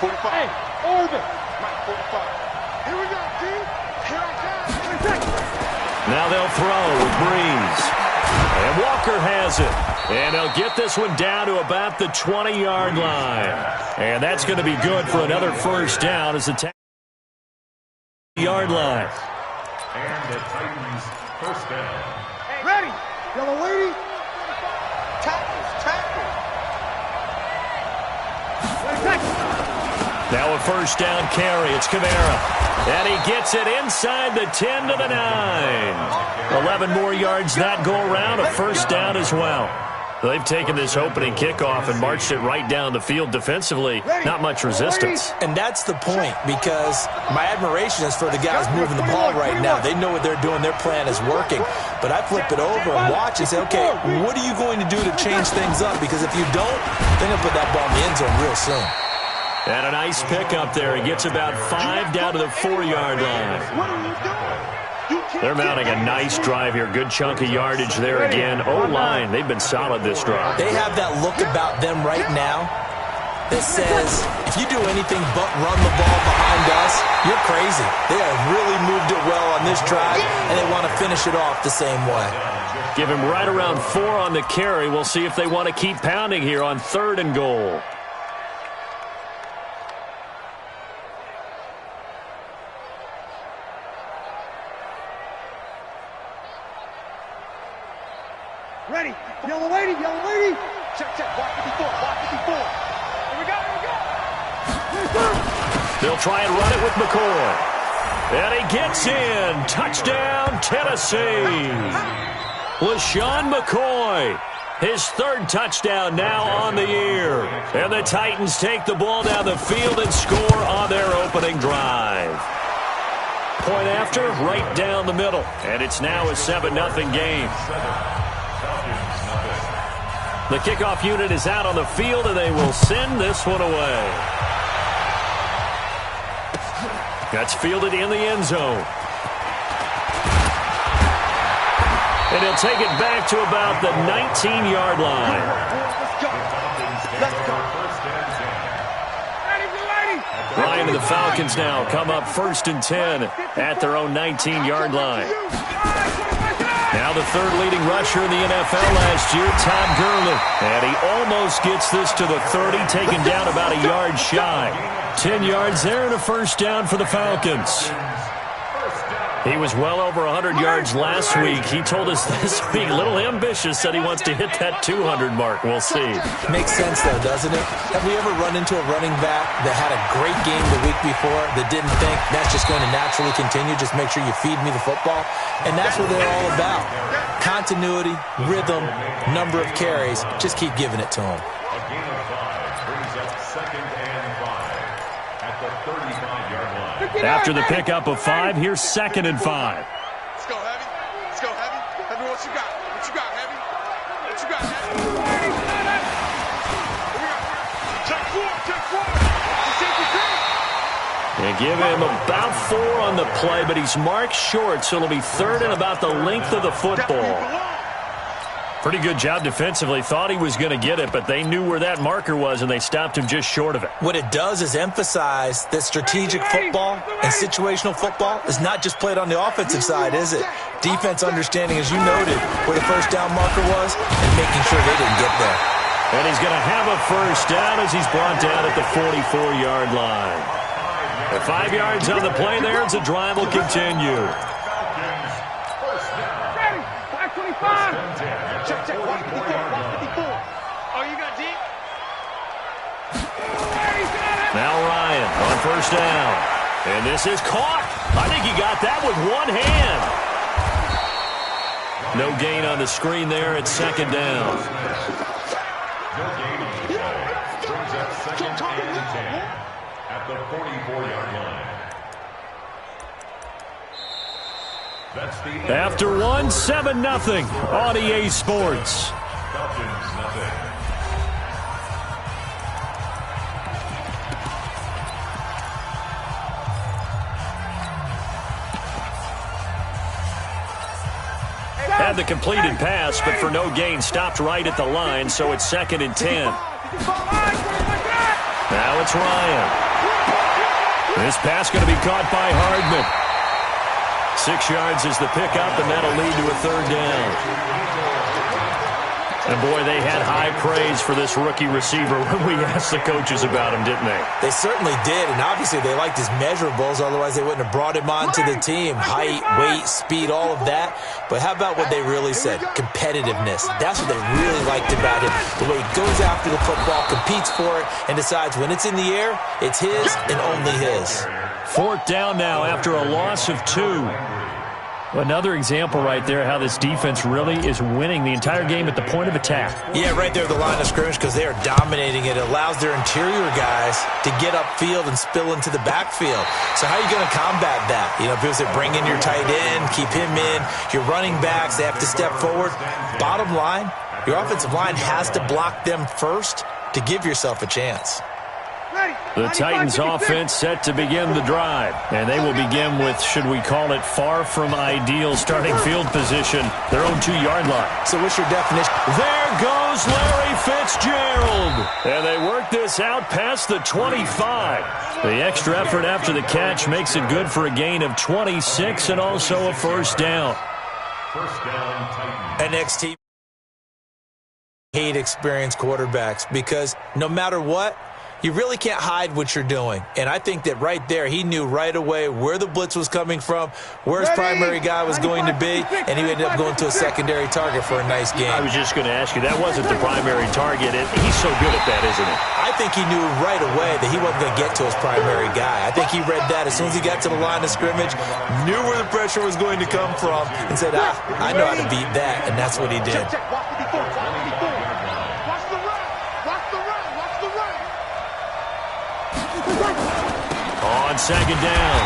45. Hey, orbit. Mike, 45. Here we go, D. Here I come. Now they'll throw with Breeze. And Walker has it. And they'll get this one down to about the 20-yard line. And that's going to be good for another first down as the 10-yard line. And the Titans first down. Ready. Yellow lady. Tackles. Now a first down carry. It's Kamara. And he gets it inside the 10 to the 9. 11 more yards that go around. A first down as well. They've taken this opening kickoff and marched it right down the field defensively. Not much resistance. And that's the point, because my admiration is for the guys moving the ball right now. They know what they're doing. Their plan is working. But I flip it over and watch and say, okay, what are you going to do to change things up? Because if you don't, they're going to put that ball in the end zone real soon. And a nice pickup there. He gets about 5 down to the 4-yard line. What are you doing? They're mounting a nice drive here. Good chunk of yardage there again. O-line, they've been solid this drive. They have that look about them right now that says, if you do anything but run the ball behind us, you're crazy. They have really moved it well on this drive, and they want to finish it off the same way. Give him right around 4 on the carry. We'll see if they want to keep pounding here on 3rd and goal. Ready. Yellow lady. Check. Walk 54. Here we go. They'll try and run it with McCoy. And he gets in. Touchdown, Tennessee. LaShawn McCoy. His 3rd touchdown now on the year. And the Titans take the ball down the field and score on their opening drive. Point after, right down the middle. And it's now a 7-0 game. The kickoff unit is out on the field, and they will send this one away. That's fielded in the end zone. And he'll take it back to about the 19-yard line. Let's go. Ryan and the Falcons now come up 1st and 10 at their own 19-yard line. Now the 3rd leading rusher in the NFL last year, Todd Gurley. And he almost gets this to the 30, taken down about a yard shy. 10 yards there and a first down for the Falcons. He was well over 100 yards last week. He told us this week, a little ambitious, said he wants to hit that 200 mark. We'll see. Makes sense, though, doesn't it? Have we ever run into a running back that had a great game the week before that didn't think that's just going to naturally continue? Just make sure you feed me the football. And that's what they're all about. Continuity, rhythm, number of carries. Just keep giving it to them. A gain of 5 brings up 2nd and 5 at the 35-yard line. After the pickup of 5, here's 2nd and 5. Let's go, Heavy. Heavy, what you got? Heavy? What you got, Heavy? Check 4. And give him about 4 on the play, but he's marked short, so it'll be 3rd and about the length of the football. Pretty good job defensively. Thought he was going to get it, but they knew where that marker was, and they stopped him just short of it. What it does is emphasize that strategic football and situational football is not just played on the offensive side, is it? Defense understanding, as you noted, where the first down marker was and making sure they didn't get there. And he's going to have a first down as he's brought down at the 44-yard line. The 5 yards on the play there as the drive will continue. Ready. 525. Check. Walk 54. Oh, you got deep? Now Ryan on first down. And this is caught. I think he got that with one hand. No gain on the screen there at 2nd down. No gain on the play. Brings up 2nd and 10 at the 44-yard line. That's the After 1, 7-0 on EA Sports. Falcons nothing. Had the completed pass, but for no gain, stopped right at the line, so it's 2nd and 10. Now it's Ryan. This pass going to be caught by Hardman. 6 yards is the pickup, and that'll lead to a third down. And, boy, they had high praise for this rookie receiver when we asked the coaches about him, didn't they? They certainly did, and obviously they liked his measurables. Otherwise, they wouldn't have brought him onto the team. Height, weight, speed, all of that. But how about what they really said? Competitiveness. That's what they really liked about him. The way he goes after the football, competes for it, and decides when it's in the air, it's his and only his. 4th down now after a loss of 2. Another example right there how this defense really is winning the entire game at the point of attack. Yeah, right there at the line of scrimmage because they are dominating it. It allows their interior guys to get upfield and spill into the backfield. So how are you going to combat that? You know, people say bring in your tight end, keep him in. Your running backs, they have to step forward. Bottom line, your offensive line has to block them first to give yourself a chance. The Titans offense set to begin the drive. And they will begin with, should we call it, far from ideal starting field position, their own 2-yard line. So what's your definition? There goes Larry Fitzgerald. And they work this out past the 25. The extra effort after the catch makes it good for a gain of 26 and also a first down. First down, Titans. Next team hate experienced quarterbacks because no matter what, you really can't hide what you're doing. And I think that right there, he knew right away where the blitz was coming from, where his primary guy was going to be, and he ended up going to a secondary target for a nice game. I was just going to ask you, that wasn't the primary target. He's so good at that, isn't he? I think he knew right away that he wasn't going to get to his primary guy. I think he read that as soon as he got to the line of scrimmage, knew where the pressure was going to come from, and said, I know how to beat that, and that's what he did. On second down,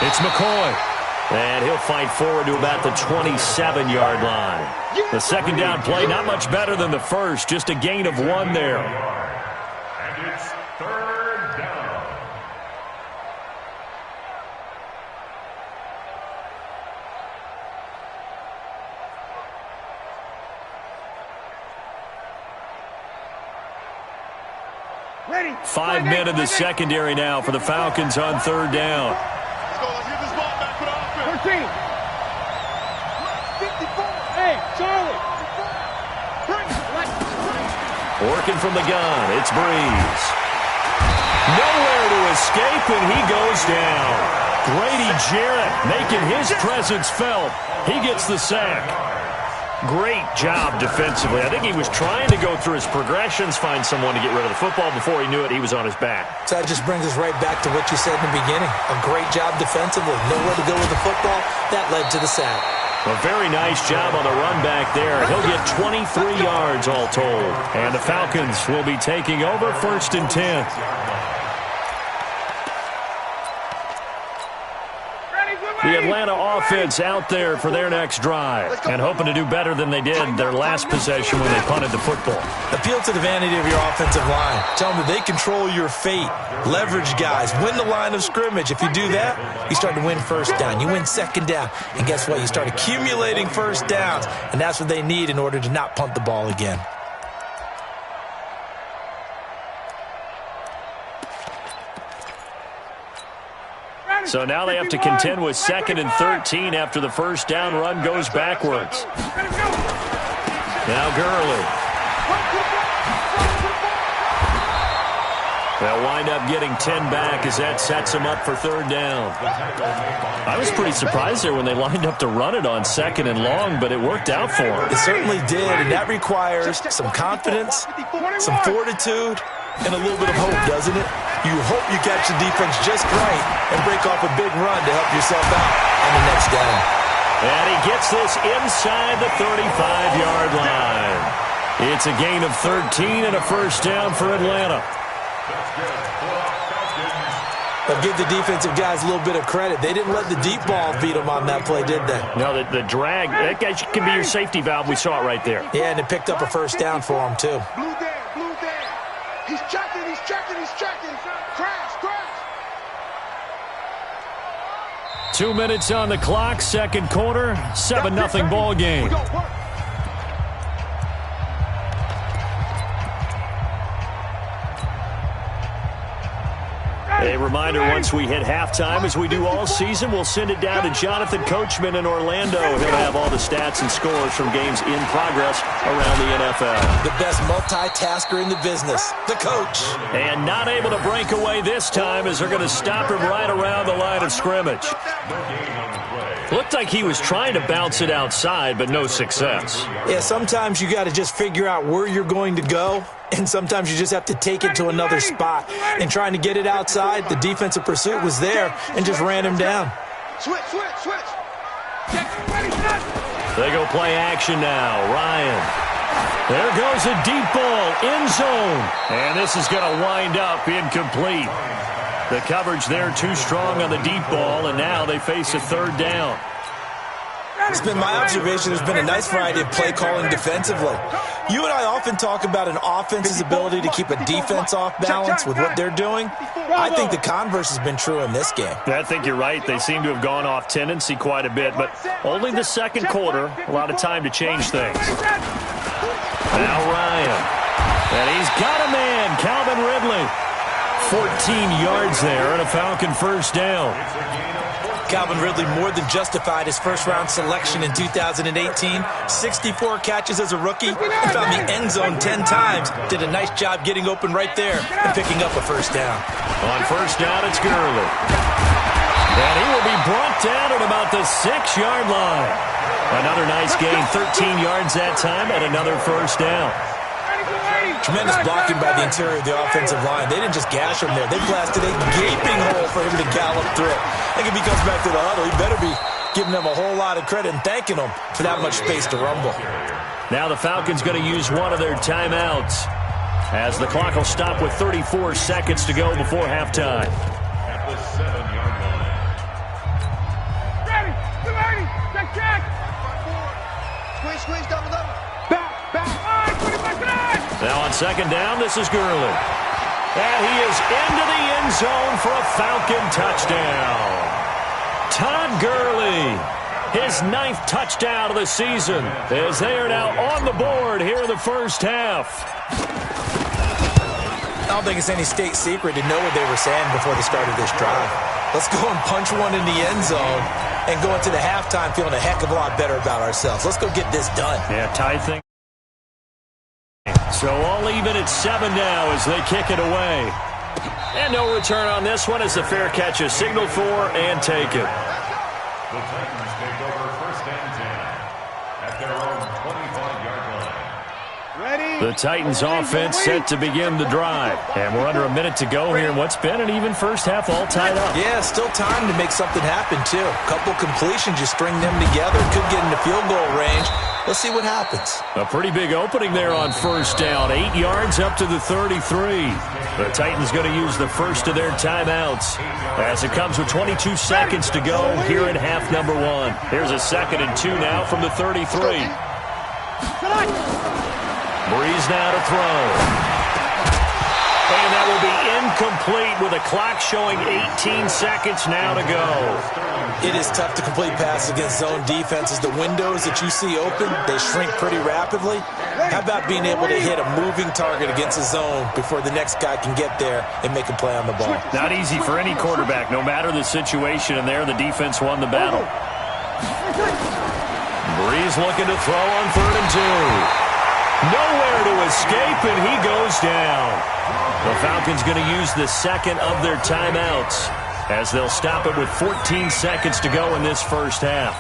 it's McCoy. And he'll fight forward to about the 27-yard line. The second down play, not much better than the first, just a gain of 1 there. And it's third down. Ready. 5 men in the secondary now for the Falcons on third down. Let's go. Let's get this ball back for the offense. 13. 54. Hey, Charlie. Working from the gun, it's Breeze. Nowhere to escape, and he goes down. Grady Jarrett making his presence felt. He gets the sack. Great job defensively. I think he was trying to go through his progressions, find someone to get rid of the football. Before he knew it, he was on his back. So that just brings us right back to what you said in the beginning. A great job defensively. Nowhere to go with the football. That led to the sack. A very nice job on the run back there. He'll get 23 yards all told. And the Falcons will be taking over 1st and 10. The Atlanta offense out there for their next drive and hoping to do better than they did their last possession when they punted the football. Appeal to the vanity of your offensive line. Tell them that they control your fate. Leverage guys. Win the line of scrimmage. If you do that, you start to win first down. You win second down. And guess what? You start accumulating first downs. And that's what they need in order to not punt the ball again. So now they have to contend with 2nd and 13 after the first down run goes backwards. Now Gurley. They'll wind up getting 10 back as that sets them up for third down. I was pretty surprised there when they lined up to run it on 2nd and long, but it worked out for them. It certainly did, and that requires some confidence, some fortitude, and a little bit of hope, doesn't it? You hope you catch the defense just right and break off a big run to help yourself out on the next down. And he gets this inside the 35-yard line. It's a gain of 13 and a first down for Atlanta. But give the defensive guys a little bit of credit. They didn't let the deep ball beat them on that play, did they? No, the drag, that can be your safety valve. We saw it right there. Yeah, and it picked up a first down for them, too. Blue there. He's checking. Crash. 2 minutes on the clock, second quarter, 7-0 ball game. A reminder, once we hit halftime, as we do all season, we'll send it down to Jonathan Coachman in Orlando. He'll have all the stats and scores from games in progress around the NFL. The best multitasker in the business, the coach. And not able to break away this time as they're going to stop him right around the line of scrimmage. Looked like he was trying to bounce it outside, but no success. Yeah, sometimes you got to just figure out where you're going to go, and sometimes you just have to take it to another spot. And trying to get it outside, the defensive pursuit was there and just ran him down. Switch. They go play action now. Ryan. There goes a deep ball, end zone. And this is going to wind up incomplete. The coverage there too strong on the deep ball, and now they face a third down. It's been my observation there's been a nice variety of play calling defensively. You and I often talk about an offense's ability to keep a defense off balance with what they're doing. I think the converse has been true in this game. I think you're right. They seem to have gone off tendency quite a bit, but only the second quarter, a lot of time to change things. Now Ryan. And he's got a man, Calvin Ridley. 14 yards there and a Falcon first down. Calvin Ridley more than justified his first-round selection in 2018. 64 catches as a rookie. He found the end zone 10 times. Did a nice job getting open right there and picking up a first down. On first down, it's Gurley. And he will be brought down at about the 6-yard line. Another nice gain, 13 yards that time, and another first down. Tremendous blocking by the interior of the offensive line. They didn't just gash him there. They blasted a gaping hole for him to gallop through. I think if he comes back to the huddle, he better be giving them a whole lot of credit and thanking them for that much space to rumble. Now the Falcons going to use one of their timeouts as the clock will stop with 34 seconds to go before halftime. At the 7-yard line. Ready, check. Squeeze, double. Back. Now on second down, this is Gurley. And he is into the end zone for a Falcon touchdown. Todd Gurley, his 9th touchdown of the season, as they are now on the board here in the first half. I don't think it's any state secret to know what they were saying before the start of this drive. Let's go and punch one in the end zone and go into the halftime feeling a heck of a lot better about ourselves. Let's go get this done. Yeah, tie thing. So all even at 7 now as they kick it away. And no return on this one as the fair catch is signaled for and taken. The Titans take over first and 10 at their own 25-yard line. Ready. The Titans offense set to begin the drive. And we're under a minute to go here in what's been an even first half all tied up. Yeah, still time to make something happen, too. Couple completions, you string them together, could get into field goal range. Let's see what happens. A pretty big opening there on first down. 8 yards up to the 33. The Titans going to use the first of their timeouts as it comes with 22 seconds to go here in half number 1. Here's a 2nd and 2 now from the 33. Breeze now to throw. And that will be incomplete with a clock showing 18 seconds now to go. It is tough to complete passes against zone defenses. The windows that you see open, they shrink pretty rapidly. How about being able to hit a moving target against a zone before the next guy can get there and make a play on the ball? Not easy for any quarterback, no matter the situation, and there the defense won the battle. Breeze looking to throw on 3rd and 2. Nowhere to escape, and he goes down. The Falcons going to use the second of their timeouts as they'll stop it with 14 seconds to go in this first half.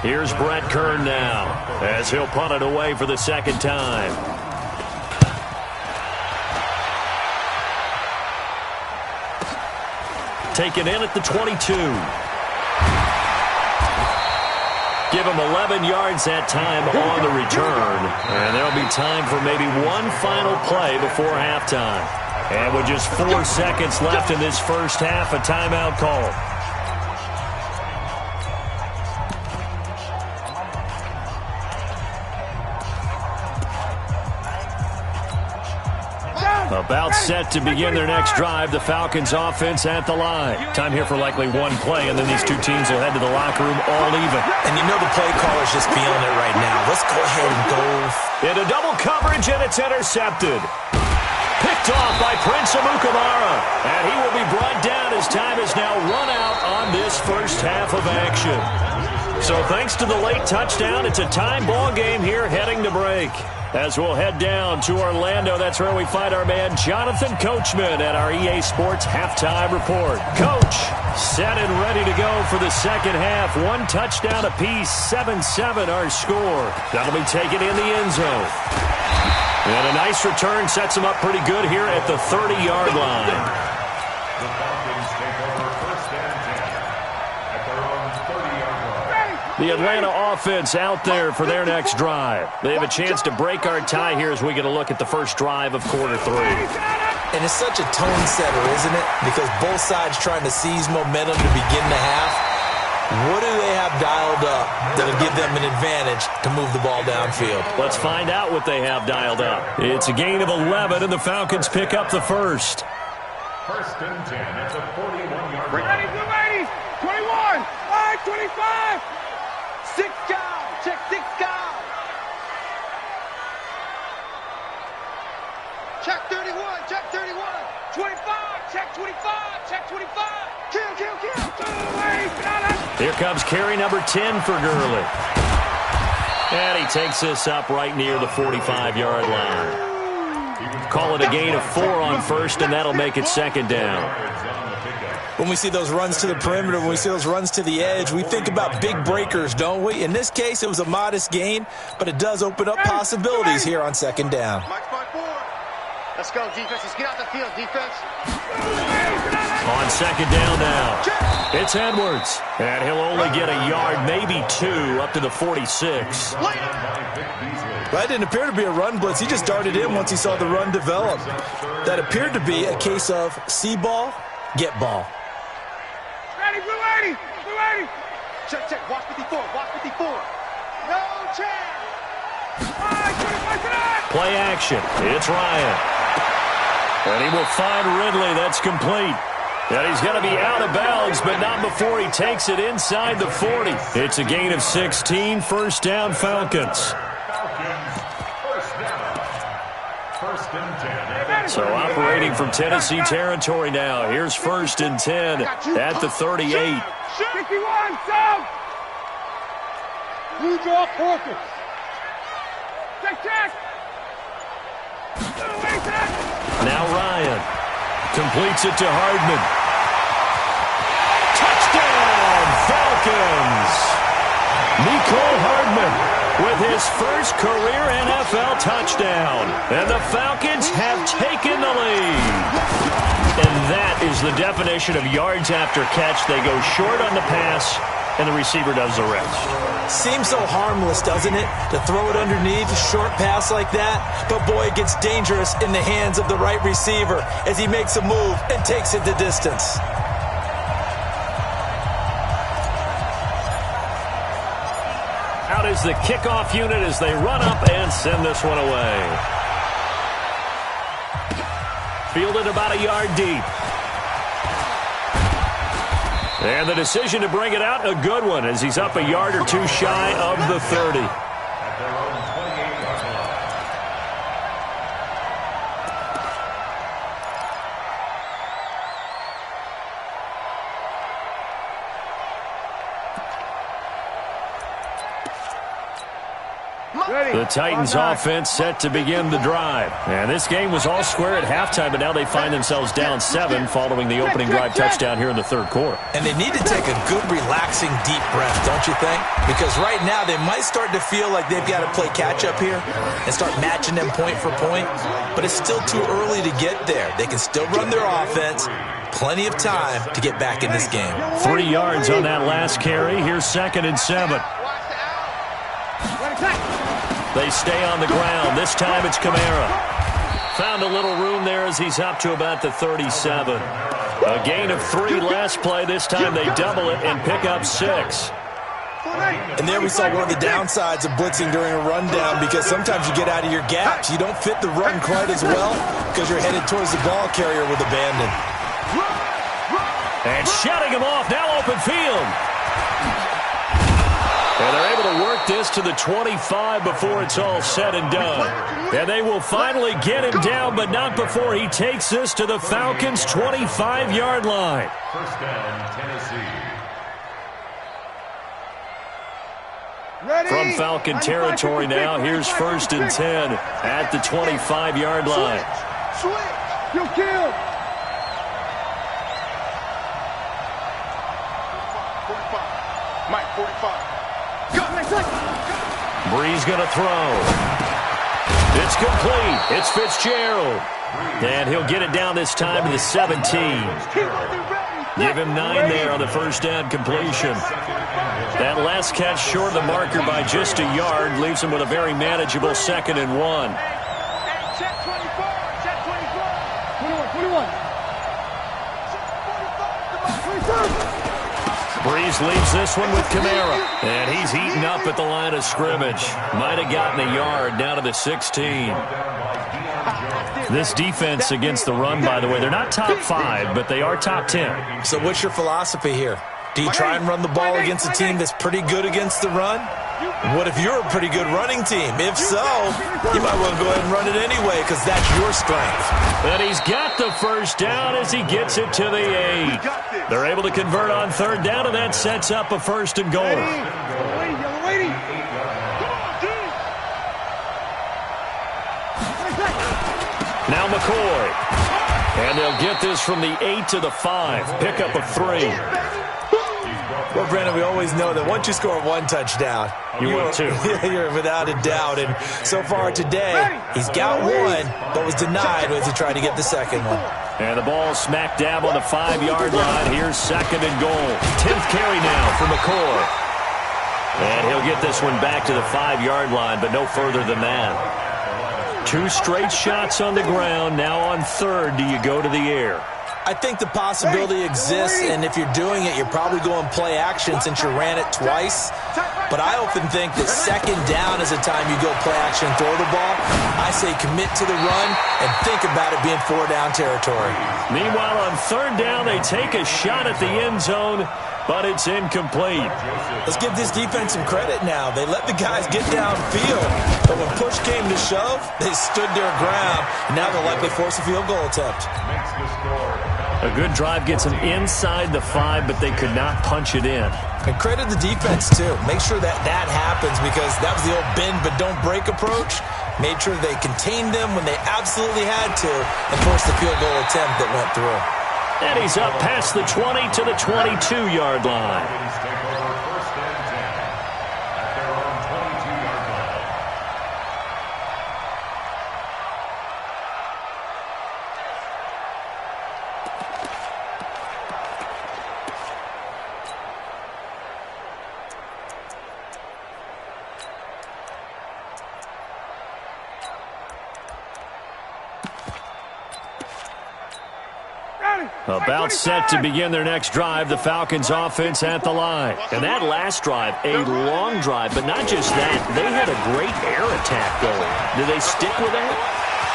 Here's Brett Kern now as he'll punt it away for the second time. Taken in at the 22. Give him 11 yards that time on the return. And there'll be time for maybe one final play before halftime. And with just 4 seconds left in this first half, a timeout call. About set to begin their next drive. The Falcons offense at the line. Time here for likely one play, and then these two teams will head to the locker room all even. And you know the play caller's just feeling it right now. Let's go ahead and go. Into double coverage, and it's intercepted. Picked off by Prince Amukamara. And he will be brought half of action. So thanks to the late touchdown, it's a time ball game here heading to break. As we'll head down to Orlando, that's where we find our man Jonathan Coachman at our EA Sports Halftime Report. Coach, set and ready to go for the second half. One touchdown apiece, 7-7 our score. That'll be taken in the end zone. And a nice return sets them up pretty good here at the 30-yard line. The Falcons take over first and 10 at their own 30-yard line. The Atlanta offense out there for their next drive. They have a chance to break our tie here as we get a look at the first drive of quarter 3. And it's such a tone setter, isn't it? Because both sides trying to seize momentum to begin the half. What do they have dialed up that'll give them an advantage to move the ball downfield? Let's find out what they have dialed up. It's a gain of 11, and the Falcons pick up the first. First and 10 at the 41-yard line. Ready, blue ladies. 21, 5, 25. 6 count. Check 6 count. Check 31. Check 31. 25. Check 25. Check 25. Kill, kill, kill. Here comes carry number 10 for Gurley. And he takes this up right near the 45-yard line. Call it a gain of 4 on first, and that'll make it second down. When we see those runs to the perimeter, when we see those runs to the edge, we think about big breakers, don't we? In this case, it was a modest gain, but it does open up possibilities here on second down. Let's go, defense. Let's get out the field, defense. On second down now, it's Edwards. And he'll only get a yard, maybe 2, up to the 46. That didn't appear to be a run blitz. He just darted in once he saw the run develop. That appeared to be a case of see ball, get ball. Ready, blue lady. Blue lady. Check, check. Watch 54. Watch 54. No chance. Play action. It's Ryan. And he will find Ridley. That's complete. And he's going to be out of bounds, but not before he takes it inside the 40. It's a gain of 16. First down, Falcons. First and 10. So operating from Tennessee territory now. Here's first and 10 at the 38. 51, Sam. Blue draw focus. Check, check. Now Ryan completes it to Hardman. Touchdown, Falcons! Nicole Hardman with his first career NFL touchdown. And the Falcons have taken the lead. And that is the definition of yards after catch. They go short on the pass, and the receiver does the rest. Seems so harmless, doesn't it, to throw it underneath a short pass like that? But boy, it gets dangerous in the hands of the right receiver as he makes a move and takes it the distance. Out is the kickoff unit as they run up and send this one away. Fielded about a yard deep. And the decision to bring it out, a good one, as he's up a yard or 2 shy of the 30. At their own 28-yard line. The Titans offense set to begin the drive. And this game was all square at halftime, but now they find themselves down 7 following the opening drive touchdown here in the third quarter. And they need to take a good, relaxing, deep breath, don't you think? Because right now they might start to feel like they've got to play catch-up here and start matching them point for point. But it's still too early to get there. They can still run their offense. Plenty of time to get back in this game. 3 yards on that last carry. Here's second and 7. They stay on the ground. This time it's Kamara. Found a little room there as he's up to about the 37. A gain of 3 last play. This time they double it and pick up 6. And there we saw one of the downsides of blitzing during a rundown, because sometimes you get out of your gaps. You don't fit the run quite as well because you're headed towards the ball carrier with abandon. And shutting him off. Now open field. And they're able to work this to the 25 before it's all said and done. And they will finally get him down, but not before he takes this to the Falcons' 25-yard line. First down, Tennessee. From Falcon territory now, here's 1st and 10 at the 25-yard line. Switch. You kill. 45. Mike, 45. Go. Brees going to throw. It's complete. It's Fitzgerald. And he'll get it down this time to the 17. Give him 9 there on the first down completion. That last catch short of the marker by just a yard leaves him with a very manageable 2nd and 1. Check 24. Check 24. 21. Brees leaves this one with Kamara. And he's heating up at the line of scrimmage. Might have gotten a yard down to the 16. This defense against the run, by the way, they're not top 5, but they are top 10. So what's your philosophy here? Do you try and run the ball against a team that's pretty good against the run? What if you're a pretty good running team? If so, you might want to go ahead and run it anyway because that's your strength. And he's got the first down as he gets it to the 8. They're able to convert on 3rd down, and that sets up a 1st and goal. Now McCoy. And they'll get this from the 8 to the 5. Pickup of 3. Well, Brandon, we always know that once you score 1 touchdown, you're 2. You're without a doubt. And so far today, he's got 1, but was denied as he tried to get the 2nd one. And the ball smack dab on the 5-yard line. Here's 2nd and goal. 10th carry now for McCoy. And he'll get this one back to the 5-yard line, but no further than that. 2 straight shots on the ground. Now on 3rd, do you go to the air? I think the possibility exists, and if you're doing it, you're probably going play action since you ran it twice. But I often think that 2nd down is the time you go play action and throw the ball. I say commit to the run and think about it being 4-down territory. Meanwhile, on 3rd down, they take a shot at the end zone, but it's incomplete. Let's give this defense some credit now. They let the guys get downfield, but when push came to shove, they stood their ground, and now they'll likely force a field goal attempt. A good drive gets them inside the 5, but they could not punch it in. And credit the defense, too. Make sure that happens because that was the old bend but don't break approach. Made sure they contained them when they absolutely had to and forced the field goal attempt that went through. And he's up past the 20 to the 22-yard line. About set to begin their next drive, the Falcons offense at the line. And that last drive, a long drive, but not just that. They had a great air attack going. Do they stick with that?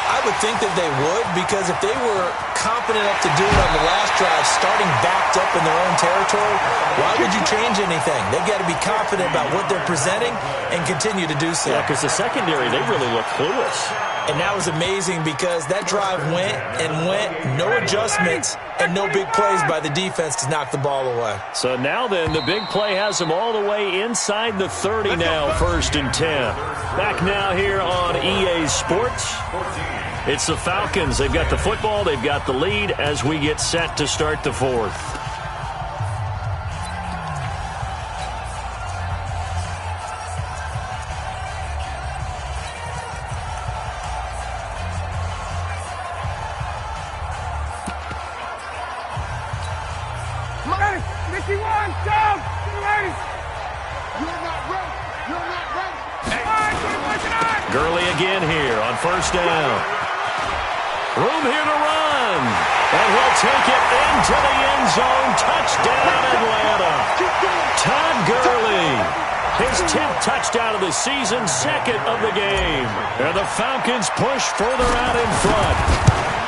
I would think that they would because if they were confident enough to do it on the last drive, starting backed up in their own territory, why would you change anything? They've got to be confident about what they're presenting and continue to do so. Yeah, because the secondary, they really look clueless. And that was amazing because that drive went and went, no adjustments, and no big plays by the defense to knock the ball away. So now then, the big play has them all the way inside the 30 now, 1st and 10. Back now here on EA Sports. It's the Falcons. They've got the football. They've got the lead as we get set to start the 4th. Gurley again here on 1st down. Room here to run. And he'll take it into the end zone. Touchdown, Atlanta. Todd Gurley. His 10th touchdown of the season, 2nd of the game. And the Falcons push further out in front.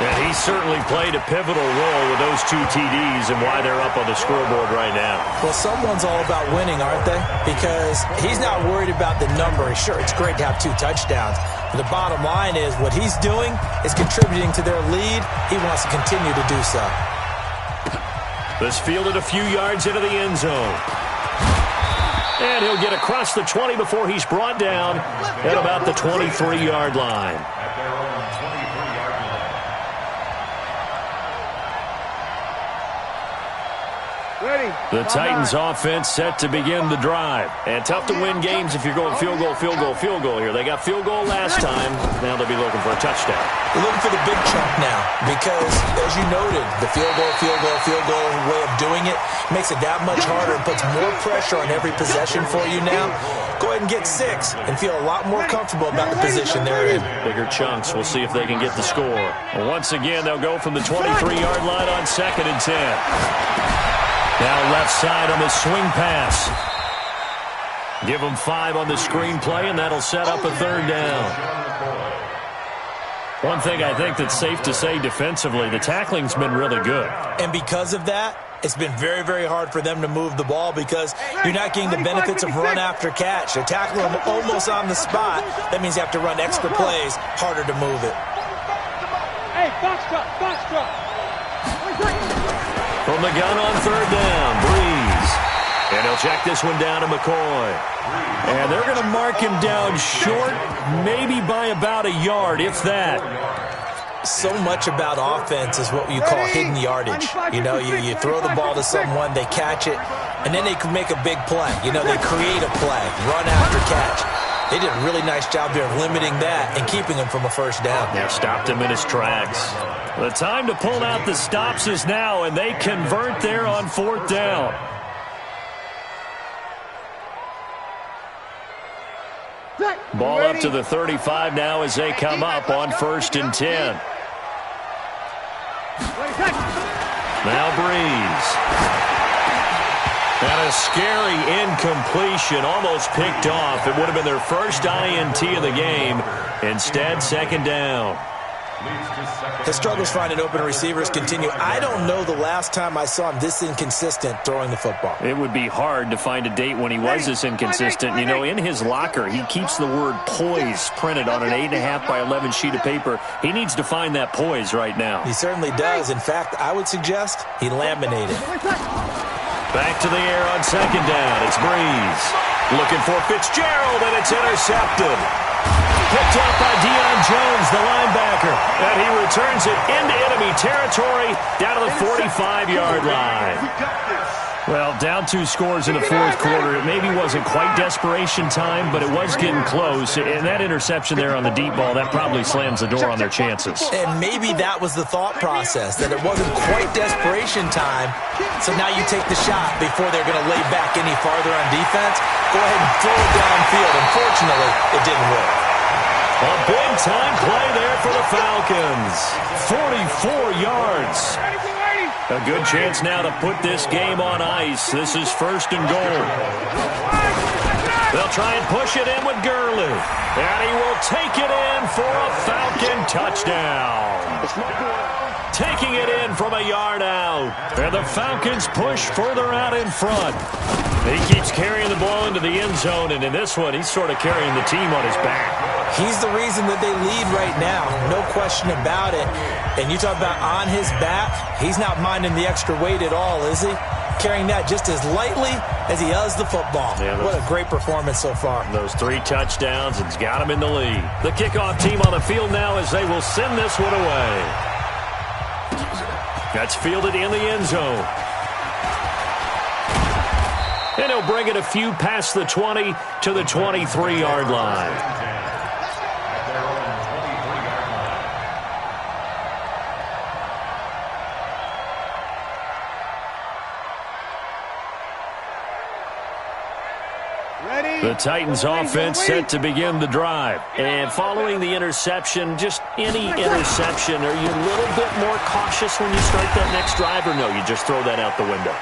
And he certainly played a pivotal role with those 2 TDs and why they're up on the scoreboard right now. Well, someone's all about winning, aren't they? Because he's not worried about the number. Sure, it's great to have 2 touchdowns. But the bottom line is what he's doing is contributing to their lead. He wants to continue to do so. This fielded a few yards into the end zone. And he'll get across the 20 before he's brought down at about the 23-yard line. At their own 23-yard line. Ready. The Titans offense set to begin the drive. And tough to win games if you're going field goal, field goal, field goal here. They got field goal last time. Now they'll be looking for a touchdown. They're looking for the big chunk now because, as you noted, the field goal way of doing it makes it that much harder and puts more pressure on every possession for you now. Go ahead and get 6 and feel a lot more comfortable about the position they're in. Bigger chunks. We'll see if they can get the score. Once again, they'll go from the 23-yard line on 2nd and 10. Now left side on the swing pass. Give them 5 on the screenplay, and that'll set up a 3rd down. One thing I think that's safe to say defensively, the tackling's been really good. And because of that, it's been very, very hard for them to move the ball because you're not getting the benefits of run after catch. They're tackling them almost on the spot. That means you have to run extra plays, harder to move it. Hey, box drop. From the gun on 3rd down, Breeze. And he'll check this one down to McCoy. And they're going to mark him down short, maybe by about a yard, if that. So much about offense is what you call hidden yardage. You know, you throw the ball to someone, they catch it, and then they can make a big play. You know, they create a play, run after catch. They did a really nice job here of limiting that and keeping him from a 1st down. Yeah, stopped him in his tracks. The time to pull out the stops is now, and they convert there on 4th down. Ball up to the 35 now as they come up on 1st and 10. Now Breeze. And a scary incompletion, almost picked off. It would have been their first INT of the game. Instead, 2nd down. His struggles finding open receivers continue. I don't know the last time I saw him this inconsistent throwing the football. It would be hard to find a date when he was this inconsistent. You know, in his locker, he keeps the word poise printed on an 8.5 by 11 sheet of paper. He needs to find that poise right now. He certainly does. In fact, I would suggest he laminated. Back to the air on 2nd down. It's Breeze. Looking for Fitzgerald, and it's intercepted. Picked up by Deion Jones, the linebacker. And he returns it into enemy territory down to the 45-yard line. Well, down 2 scores in the 4th quarter. It maybe wasn't quite desperation time, but it was getting close. And that interception there on the deep ball, that probably slams the door on their chances. And maybe that was the thought process, that it wasn't quite desperation time. So now you take the shot before they're going to lay back any farther on defense. Go ahead and throw it downfield. Unfortunately, it didn't work. A big-time play there for the Falcons. 44 yards. A good chance now to put this game on ice. This is 1st and goal. They'll try and push it in with Gurley. And he will take it in for a Falcon touchdown. Taking it in from a yard out. And the Falcons push further out in front. He keeps carrying the ball into the end zone, and in this one, he's sort of carrying the team on his back. He's the reason that they lead right now, no question about it. And you talk about on his back, he's not minding the extra weight at all, is he? Carrying that just as lightly as he does the football. Yeah, what a great performance so far. Those 3 touchdowns, it's got him in the lead. The kickoff team on the field now as they will send this one away. That's fielded in the end zone. And he'll bring it a few past the 20 to the 23-yard line. The Titans offense set to begin the drive. And following the interception, just any interception, are you a little bit more cautious when you start that next drive, or no, you just throw that out the window?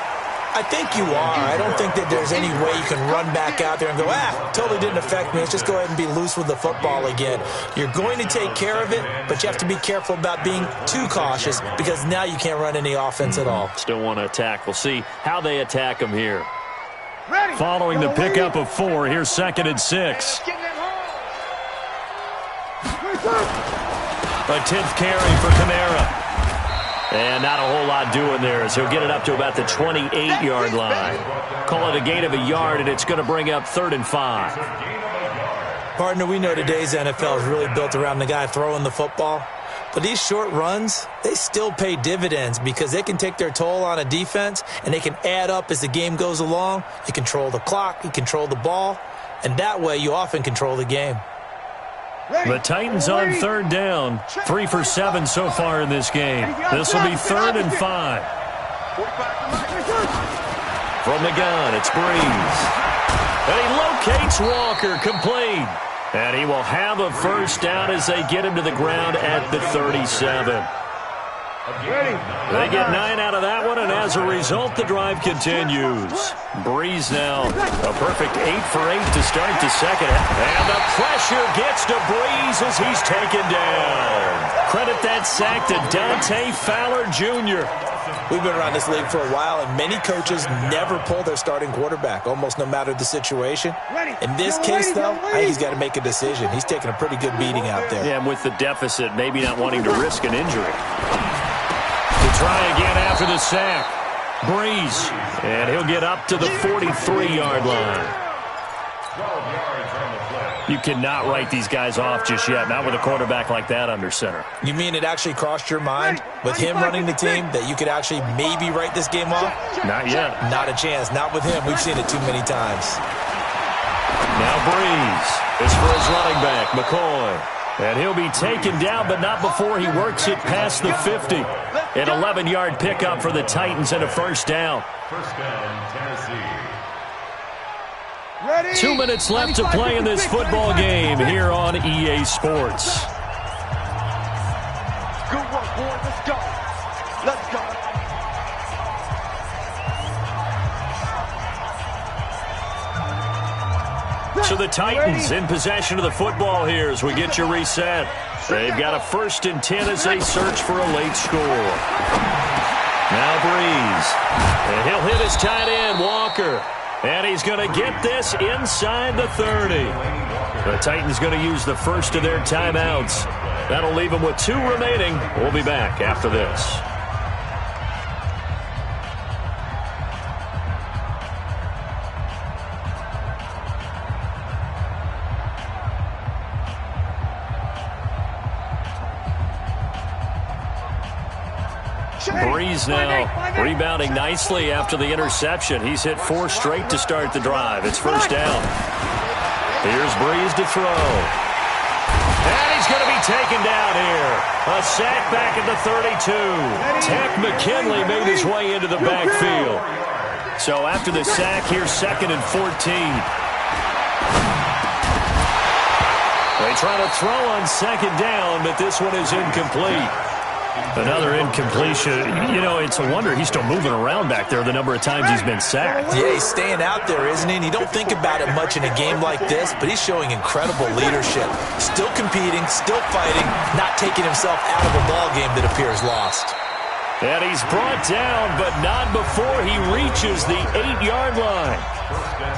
I think you are. I don't think that there's any way you can run back out there and go, totally didn't affect me. Let's just go ahead and be loose with the football again. You're going to take care of it, but you have to be careful about being too cautious because now you can't run any offense at all. Still want to attack. We'll see how they attack them here. Following the pickup of 4, here's 2nd and 6. A 10th carry for Kamara. And not a whole lot doing there as he'll get it up to about the 28-yard line. Call it a gain of a yard, and it's going to bring up 3rd and 5. Partner, we know today's NFL is really built around the guy throwing the football. But these short runs, they still pay dividends because they can take their toll on a defense, and they can add up as the game goes along. You control the clock, you control the ball, and that way you often control the game. The Titans on 3rd down. 3 for 7 so far in this game. This will be 3rd and 5. From the gun, it's Breeze. And he locates Walker, complete. And he will have a first down as they get him to the ground at the 37. They get 9 out of that one, and as a result, the drive continues. Breeze now, a perfect 8 for 8 to start the second half. And the pressure gets to Breeze as he's taken down. Credit that sack to Dante Fowler Jr. We've been around this league for a while, and many coaches never pull their starting quarterback, almost no matter the situation. In this case, though, I think he's got to make a decision. He's taking a pretty good beating out there. Yeah, and with the deficit, maybe not wanting to risk an injury. To try again after the sack. Breeze. And he'll get up to the 43-yard line. You cannot write these guys off just yet, not with a quarterback like that under center. You mean it actually crossed your mind with him running the team that you could actually maybe write this game off? Not yet. Not a chance. Not with him. We've seen it too many times. Now Breeze is for his running back, McCoy. And he'll be taken down, but not before he works it past the 50. An 11-yard pickup for the Titans and a first down. First down, Tennessee. 2 minutes left to play in this football game here on EA Sports. Good work, boys. Let's go. Let's go. So the Titans in possession of the football here as we get you reset. They've got a 1st and 10 as they search for a late score. Now Breeze. And he'll hit his tight end, Walker. And he's going to get this inside the 30. The Titans going to use the first of their timeouts. That'll leave them with 2 remaining. We'll be back after this. Breeze now rebounding nicely after the interception. He's hit 4 straight to start the drive. It's first down. Here's Breeze to throw. And he's going to be taken down here. A sack back at the 32. Tech McKinley made his way into the backfield. So after the sack, here's 2nd and 14. They try to throw on 2nd down, but this one is incomplete. Another incompletion. You know, it's a wonder he's still moving around back there the number of times he's been sacked. Yeah, he's staying out there, isn't he? And you don't think about it much in a game like this, but he's showing incredible leadership. Still competing, still fighting, not taking himself out of a ball game that appears lost. And he's brought down, but not before he reaches the 8-yard line.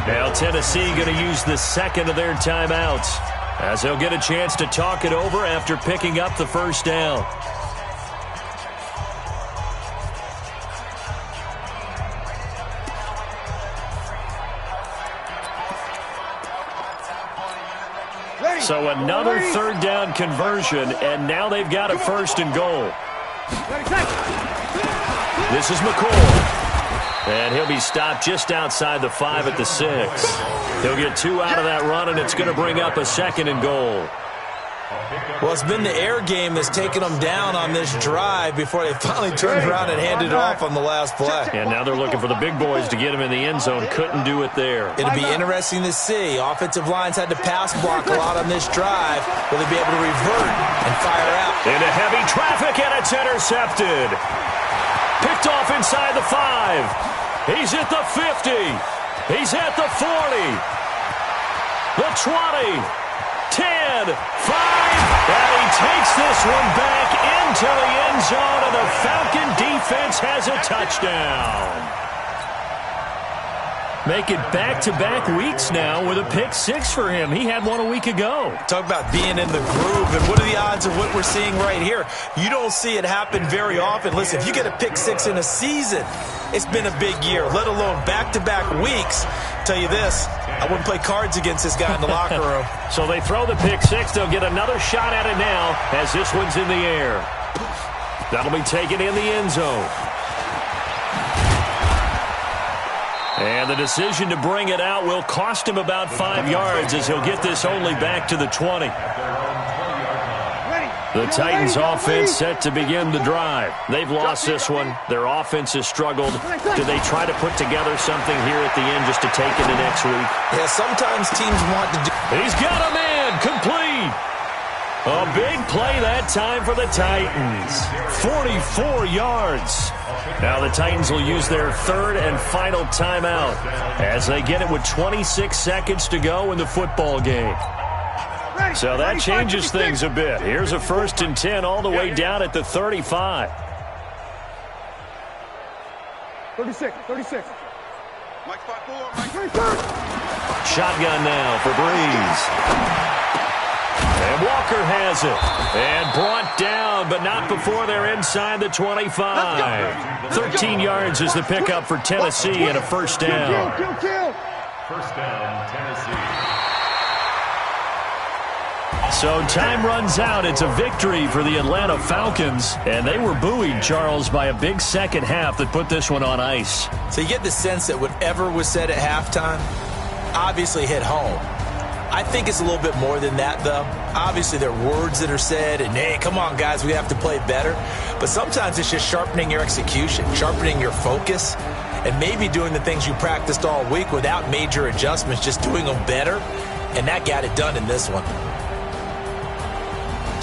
Now Tennessee going to use the 2nd of their timeouts as they'll get a chance to talk it over after picking up the first down. So another 3rd down conversion, and now they've got a 1st and goal. This is McCoy. And he'll be stopped just outside the 5 at the 6. He'll get 2 out of that run, and it's going to bring up a 2nd and goal. Well, it's been the air game that's taken them down on this drive before they finally turned around and handed it off on the last play. And now they're looking for the big boys to get him in the end zone. Couldn't do it there. It'll be interesting to see. Offensive lines had to pass block a lot on this drive. Will they be able to revert and fire out? Into heavy traffic, and it's intercepted. Picked off inside the 5. He's at the 50. He's at the 40. The 20. 10, 5, and he takes this one back into the end zone, and the Falcon defense has a touchdown. Make it back-to-back weeks now with a pick six for him. He had one a week ago. Talk about being in the groove, and what are the odds of what we're seeing right here? You don't see it happen very often. Listen, if you get a pick six in a season, it's been a big year, let alone back-to-back weeks. Tell you this, I wouldn't play cards against this guy in the locker room. So they throw the pick six. They'll get another shot at it now as this one's in the air. That'll be taken in the end zone. And the decision to bring it out will cost him about 5 yards as he'll get this only back to the 20. The Titans offense set to begin the drive. They've lost this one. Their offense has struggled. Do they try to put together something here at the end just to take into next week? Yeah, sometimes teams want to do... He's got a man complete. A big play that time for the Titans. 44 yards. Now the Titans will use their third and final timeout as they get it with 26 seconds to go in the football game. So that changes things a bit. Here's a 1st and 10 all the way down at the 35. 36. Mike 5-4. Shotgun now for Breeze. And Walker has it. And brought down, but not before they're inside the 25. 13 yards is the pickup for Tennessee and a first down. First down, Tennessee. So time runs out. It's a victory for the Atlanta Falcons. And they were buoyed, Charles, by a big second half that put this one on ice. So you get the sense that whatever was said at halftime obviously hit home. I think it's a little bit more than that, though. Obviously, there are words that are said, and, hey, come on, guys, we have to play better. But sometimes it's just sharpening your execution, sharpening your focus, and maybe doing the things you practiced all week without major adjustments, just doing them better. And that got it done in this one.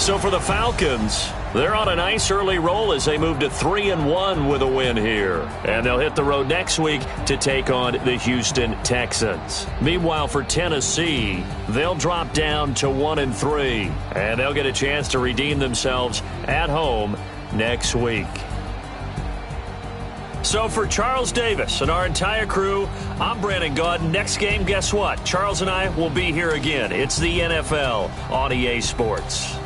So for the Falcons, they're on a nice early roll as they move to 3-1 with a win here. And they'll hit the road next week to take on the Houston Texans. Meanwhile, for Tennessee, they'll drop down to 1-3. And they'll get a chance to redeem themselves at home next week. So for Charles Davis and our entire crew, I'm Brandon Gaud. Next game, guess what? Charles and I will be here again. It's the NFL on EA Sports.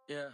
Yeah.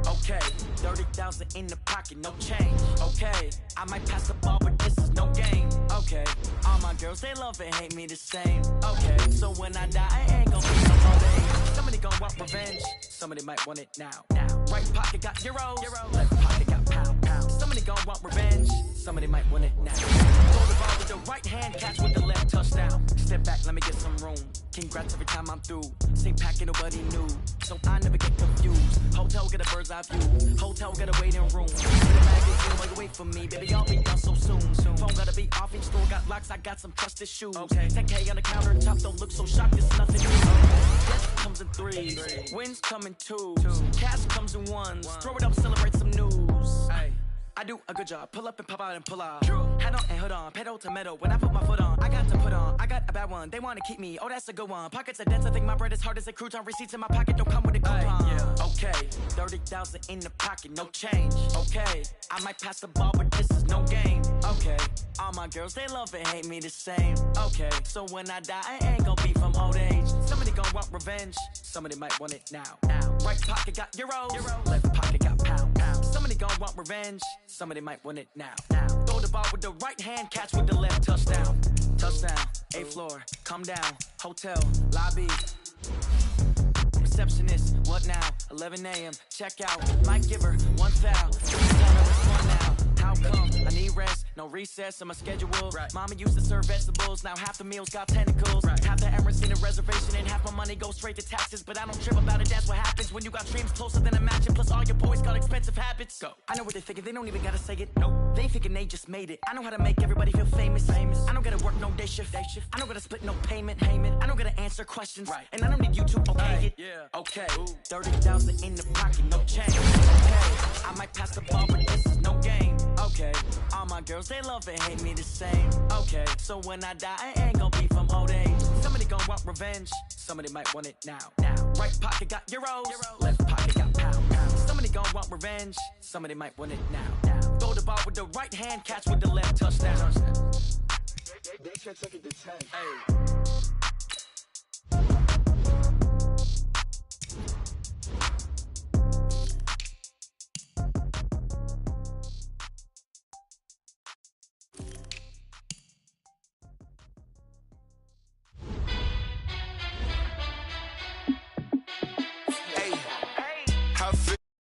Okay. 30,000 in the pocket, no change. Okay. I might pass the ball, but this is no game. Okay. All my girls, they love and hate me the same. Okay. So when I die, I ain't gonna be no more days. Somebody gonna want revenge. Somebody might want it now. Right pocket got euros. Left pocket got pound. Somebody gonna want revenge. Somebody might want it now. Throw the ball with the right hand, catch with the left, touchdown. Step back, let me get some room. Congrats every time I'm through. Same packet, nobody knew. So I never get confused. Hotel get a bird's eye view. Hotel get a waiting room. Get a magazine while you wait for me. Baby, I'll be done so soon. Phone gotta be off, each store got locks. I got some trusted shoes. Okay. 10K on the countertop, don't look so shocked. It's nothing new. Death comes in threes. Wins come in twos. Cash comes in ones. Throw it up, celebrate some news. I do a good job. Pull up and pop out and pull out. Head on and hood on. Pedal to metal. When I put my foot on, I got to put on. I got a bad one. They want to keep me. Oh, that's a good one. Pockets are dense. I think my bread is hard as a crouton. Receipts in my pocket don't come with a coupon. Okay. 30,000 in the pocket. No change. Okay. I might pass the ball, but this is no game. Okay. All my girls, they love and hate me the same. Okay. So when I die, I ain't gonna be from old age. Somebody gonna want revenge. Somebody might want it now. Right pocket got euros. Left pocket got pound. Somebody gonna want revenge. Somebody might want it now. Throw the ball with the right hand, catch with the left, touchdown. Touchdown, 8th floor, come down, hotel, lobby. Receptionist, what now? 11 a.m., check out, might give her one foul. Now, how come? I need rest, no recess in my schedule. Right. Mama used to serve vegetables, now half the meals got tentacles. Right. Half the Emirates in a reservation and half my money goes straight to taxes. But I don't trip about it, that's what happens when you got dreams closer than a matching. Plus all your boys got expensive habits. Go. I know what they're thinking, they don't even gotta say it. Nope. They thinking they just made it. I know how to make everybody feel famous. I don't gotta work no day shift. I don't gotta split no payment. I don't gotta answer questions. Right. And I don't need you to okay it. Yeah. Okay. 30,000 in the pocket, no change. Okay. I might pass the ball, but this is no game. Okay. All my girls, they love and hate me the same. Okay. So when I die, I ain't gonna be from old age. Somebody gonna want revenge. Somebody might want it now. Right pocket got euros. Left pocket got pounds. Somebody gonna want revenge. Somebody might want it now. Throw the ball with the right hand, catch with the left touchdown. They can't take it to 10. Hey.